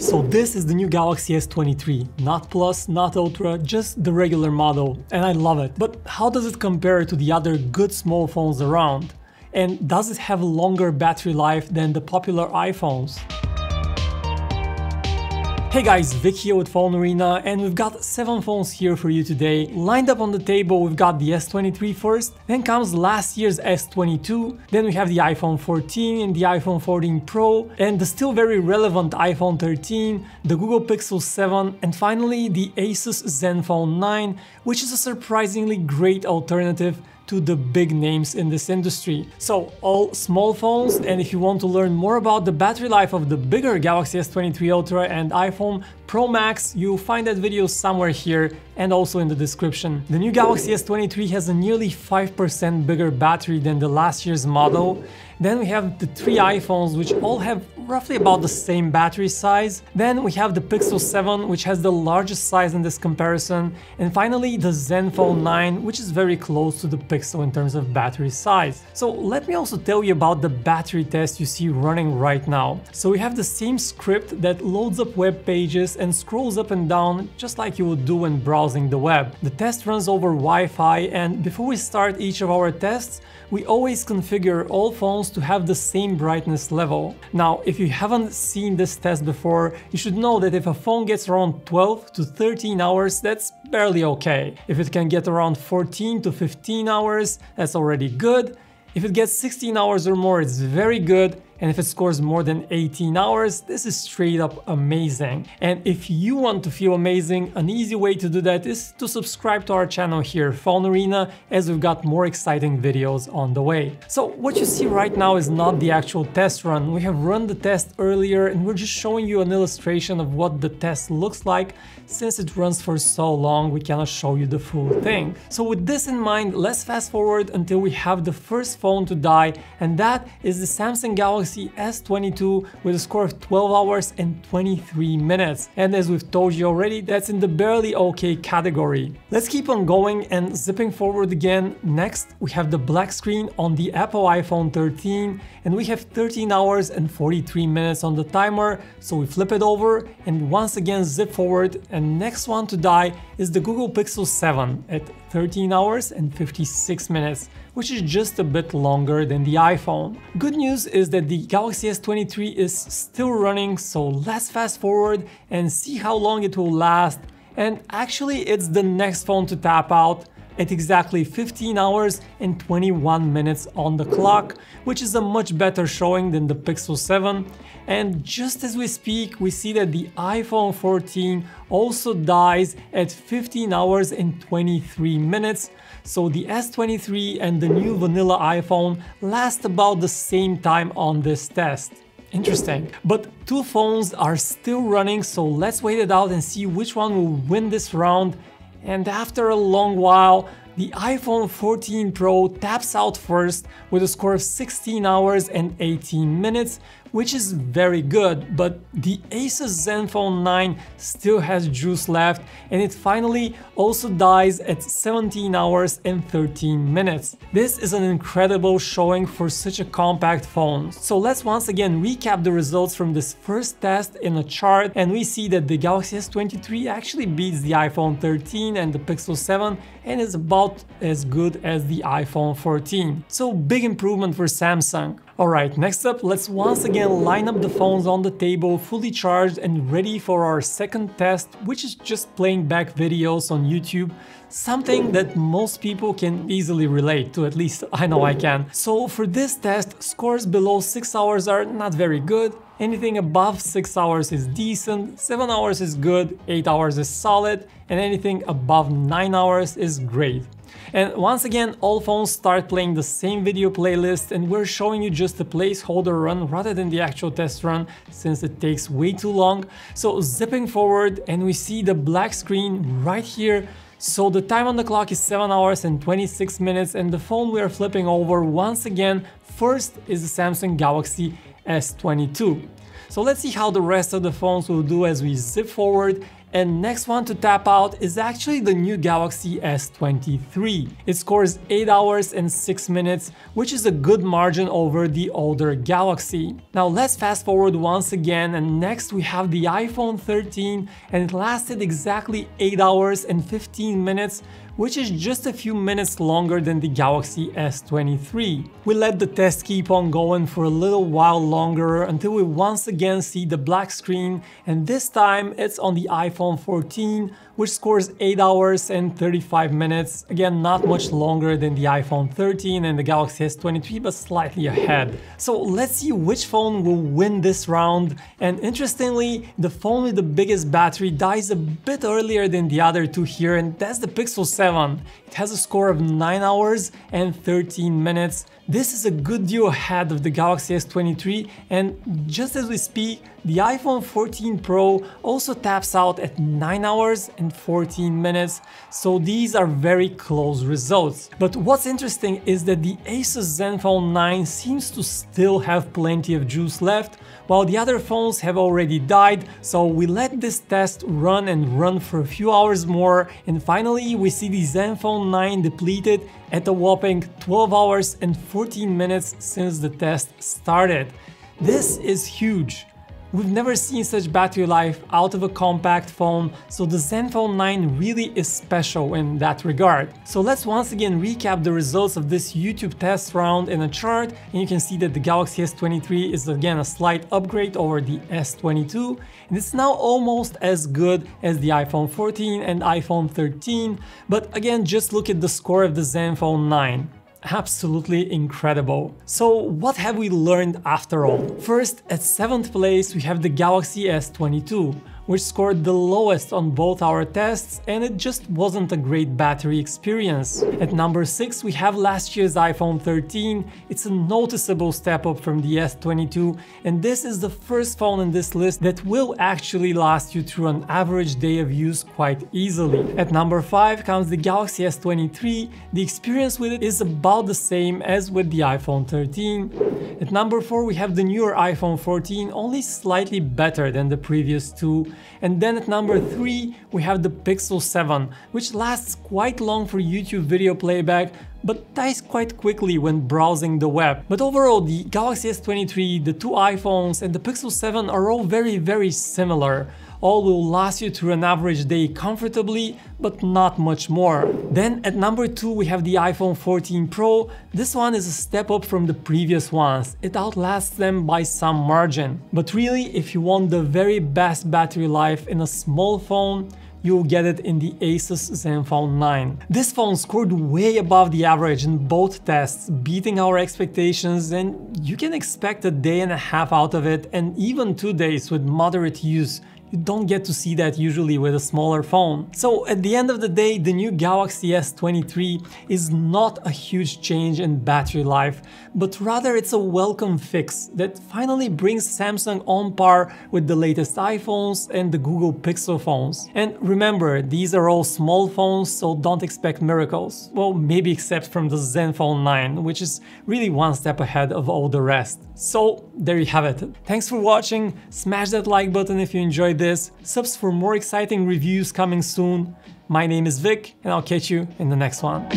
So this is the new Galaxy S23, not Plus, not Ultra, just the regular model, and I love it. But how does it compare to the other good small phones around? And does it have a longer battery life than the popular iPhones? Hey guys, Vic here with PhoneArena, and we've got 7 phones here for you today. Lined up on the table, we've got the S23 first, then comes last year's S22, then we have the iPhone 14 and the iPhone 14 Pro, and the still very relevant iPhone 13, the Google Pixel 7, and finally the Asus Zenfone 9, which is a surprisingly great alternative to the big names in this industry. So all small phones, and if you want to learn more about the battery life of the bigger Galaxy S23 Ultra and iPhone Pro Max, you'll find that video somewhere here and also in the description. The new Galaxy S23 has a nearly 5% bigger battery than the last year's model. Then we have the 3 iPhones, which all have roughly about the same battery size. Then we have the Pixel 7, which has the largest size in this comparison. And finally the Zenfone 9, which is very close to the Pixel in terms of battery size. So let me also tell you about the battery test you see running right now. So we have the same script that loads up web pages and scrolls up and down just like you would do when browsing the web. The test runs over Wi-Fi, and before we start each of our tests, we always configure all phones to have the same brightness level. Now, if you haven't seen this test before, you should know that if a phone gets around 12 to 13 hours, that's barely okay. If it can get around 14 to 15 hours, that's already good. If it gets 16 hours or more, it's very good. And if it scores more than 18 hours, this is straight up amazing. And if you want to feel amazing, an easy way to do that is to subscribe to our channel here, PhoneArena, as we've got more exciting videos on the way. So what you see right now is not the actual test run. We have run the test earlier and we're just showing you an illustration of what the test looks like. Since it runs for so long, we cannot show you the full thing. So with this in mind, let's fast forward until we have the first phone to die, and that is the Samsung Galaxy S22 with a score of 12 hours and 23 minutes. And as we've told you already, that's in the barely okay category. Let's keep on going and zipping forward again. Next, we have the black screen on the Apple iPhone 13, and we have 13 hours and 43 minutes on the timer. So we flip it over and once again zip forward, and next one to die is the Google Pixel 7 at 13 hours and 56 minutes, which is just a bit longer than the iPhone. Good news is that the Galaxy S23 is still running, so let's fast forward and see how long it will last. And actually it's the next phone to tap out at exactly 15 hours and 21 minutes on the clock, which is a much better showing than the Pixel 7. And just as we speak, we see that the iPhone 14 also dies at 15 hours and 23 minutes. So the S23 and the new vanilla iPhone last about the same time on this test. Interesting. But 2 phones are still running, so let's wait it out and see which one will win this round. And after a long while, the iPhone 14 Pro taps out first with a score of 16 hours and 18 minutes, which is very good, but the Asus Zenfone 9 still has juice left, and it finally also dies at 17 hours and 13 minutes. This is an incredible showing for such a compact phone. So let's once again recap the results from this first test in a chart, and we see that the Galaxy S23 actually beats the iPhone 13 and the Pixel 7 and is about as good as the iPhone 14. So big improvement for Samsung. Alright, next up, let's once again line up the phones on the table fully charged and ready for our second test, which is just playing back videos on YouTube. Something that most people can easily relate to, at least I know I can. So for this test, scores below 6 hours are not very good. Anything above 6 hours is decent, 7 hours is good, 8 hours is solid, and anything above 9 hours is great. And once again, all phones start playing the same video playlist, and we're showing you just a placeholder run rather than the actual test run, since it takes way too long. So zipping forward, and we see the black screen right here. So the time on the clock is 7 hours and 26 minutes, and the phone we are flipping over once again first is the Samsung Galaxy S22. So let's see how the rest of the phones will do as we zip forward And next one to tap out is actually the new Galaxy S23. It scores 8 hours and 6 minutes, which is a good margin over the older Galaxy. Now let's fast forward once again, and next we have the iPhone 13, and it lasted exactly 8 hours and 15 minutes, which is just a few minutes longer than the Galaxy S23. We let the test keep on going for a little while longer until we once again see the black screen, and this time it's on the iPhone 14, which scores 8 hours and 35 minutes. Again, not much longer than the iPhone 13 and the Galaxy S23, but slightly ahead. So let's see which phone will win this round. And interestingly, the phone with the biggest battery dies a bit earlier than the other two here, and that's the Pixel 7. It has a score of 9 hours and 13 minutes. This is a good deal ahead of the Galaxy S23, and just as we speak, the iPhone 14 Pro also taps out at 9 hours and 14 minutes, so these are very close results. But what's interesting is that the Asus Zenfone 9 seems to still have plenty of juice left, while the other phones have already died, so we let this test run and run for a few hours more, and finally we see the Zenfone 9 depleted at a whopping 12 hours and 14 minutes since the test started. This is huge. We've never seen such battery life out of a compact phone, so the Zenfone 9 really is special in that regard. So let's once again recap the results of this YouTube test round in a chart, and you can see that the Galaxy S23 is again a slight upgrade over the S22, and it's now almost as good as the iPhone 14 and iPhone 13, but again, just look at the score of the Zenfone 9. Absolutely incredible. So what have we learned after all? First, at 7th place we have the Galaxy S22, which scored the lowest on both our tests, and it just wasn't a great battery experience. At number 6 we have last year's iPhone 13. It's a noticeable step up from the S22, and this is the first phone in this list that will actually last you through an average day of use quite easily. At number 5 comes the Galaxy S23. The experience with it is about the same as with the iPhone 13. At number 4 we have the newer iPhone 14, only slightly better than the previous two. And then at number 3 we have the Pixel 7, which lasts quite long for YouTube video playback, but dies quite quickly when browsing the web. But overall, the Galaxy S23, the two iPhones and the Pixel 7 are all very similar. All will last you through an average day comfortably, but not much more. Then at number 2 we have the iPhone 14 Pro. This one is a step up from the previous ones. It outlasts them by some margin. But really, if you want the very best battery life in a small phone, you'll get it in the Asus Zenfone 9. This phone scored way above the average in both tests, beating our expectations, and you can expect a day and a half out of it, and even 2 days with moderate use. You don't get to see that usually with a smaller phone. So at the end of the day, the new Galaxy S23 is not a huge change in battery life, but rather it's a welcome fix that finally brings Samsung on par with the latest iPhones and the Google Pixel phones. And remember, these are all small phones, so don't expect miracles. Well, maybe except from the Zenfone 9, which is really one step ahead of all the rest. So there you have it. Thanks for watching. Smash that like button if you enjoyed this. Subs for more exciting reviews coming soon. My name is Vic, and I'll catch you in the next one.